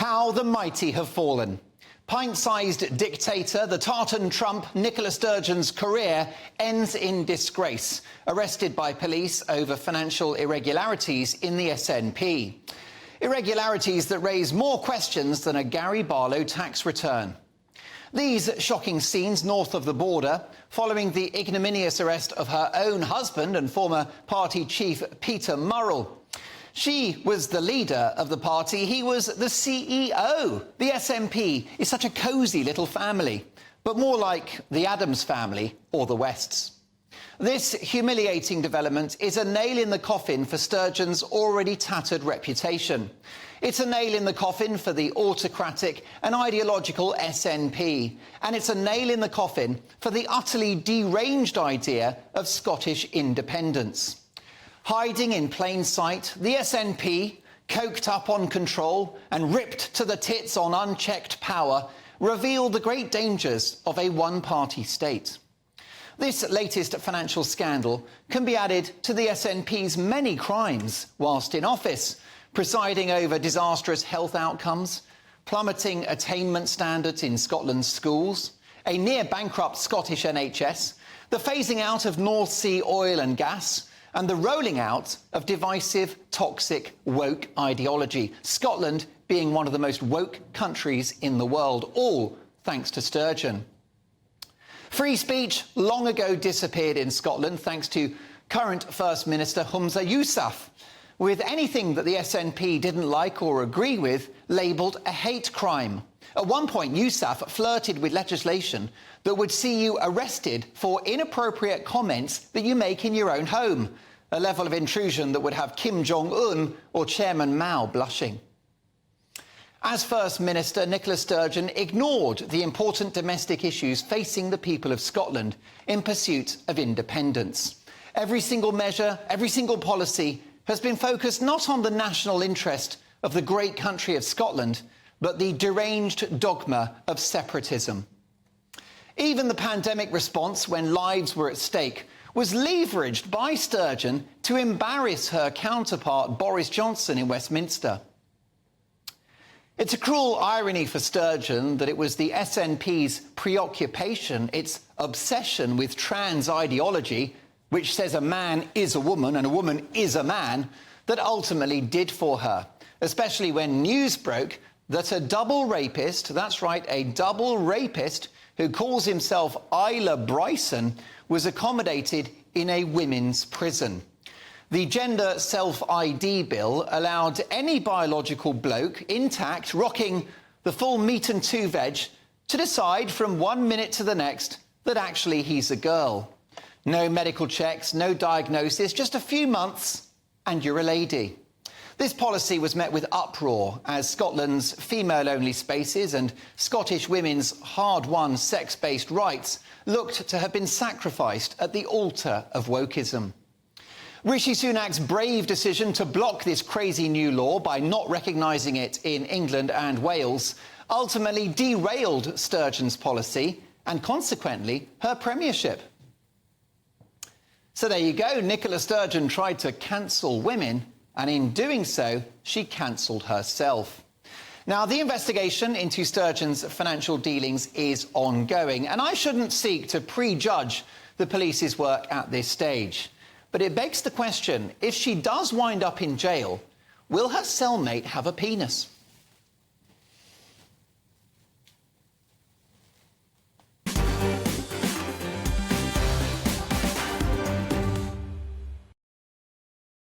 How the mighty have fallen. Pint-sized dictator, the tartan Trump, Nicola Sturgeon's career ends in disgrace, arrested by police over financial irregularities in the SNP. Irregularities that raise more questions than a Gary Barlow tax return. These shocking scenes north of the border, following the ignominious arrest of her own husband and former party chief Peter Murrell. She was the leader of the party, he was the CEO. The SNP is such a cosy little family, but more like the Addams family or the Wests. This humiliating development is a nail in the coffin for Sturgeon's already tattered reputation. It's a nail in the coffin for the autocratic and ideological SNP, and it's a nail in the coffin for the utterly deranged idea of Scottish independence. Hiding in plain sight, the SNP, coked up on control and ripped to the tits on unchecked power, revealed the great dangers of a one-party state. This latest financial scandal can be added to the SNP's many crimes whilst in office, presiding over disastrous health outcomes, plummeting attainment standards in Scotland's schools, a near-bankrupt Scottish NHS, the phasing out of North Sea oil and gas, and the rolling out of divisive, toxic, woke ideology, Scotland being one of the most woke countries in the world, all thanks to Sturgeon. Free speech long ago disappeared in Scotland thanks to current First Minister Humza Yousaf, with anything that the SNP didn't like or agree with labelled a hate crime. At one point, Yousaf flirted with legislation that would see you arrested for inappropriate comments that you make in your own home, a level of intrusion that would have Kim Jong-un or Chairman Mao blushing. As First Minister, Nicola Sturgeon ignored the important domestic issues facing the people of Scotland in pursuit of independence. Every single measure, every single policy has been focused not on the national interest of the great country of Scotland, but the deranged dogma of separatism. Even the pandemic response, when lives were at stake, was leveraged by Sturgeon to embarrass her counterpart Boris Johnson in Westminster. It's a cruel irony for Sturgeon that it was the SNP's preoccupation, its obsession with trans ideology, which says a man is a woman and a woman is a man, that ultimately did for her, especially when news broke that a double rapist, that's right, a double rapist who calls himself Isla Bryson, was accommodated in a women's prison. The gender self-ID bill allowed any biological bloke intact, rocking the full meat and two veg, to decide from 1 minute to the next that actually he's a girl. No medical checks, no diagnosis, just a few months and you're a lady. This policy was met with uproar as Scotland's female-only spaces and Scottish women's hard-won sex-based rights looked to have been sacrificed at the altar of wokeism. Rishi Sunak's brave decision to block this crazy new law by not recognising it in England and Wales ultimately derailed Sturgeon's policy and, consequently, her premiership. So there you go, Nicola Sturgeon tried to cancel women, and in doing so, she cancelled herself. Now, the investigation into Sturgeon's financial dealings is ongoing, and I shouldn't seek to prejudge the police's work at this stage. But it begs the question, if she does wind up in jail, will her cellmate have a penis?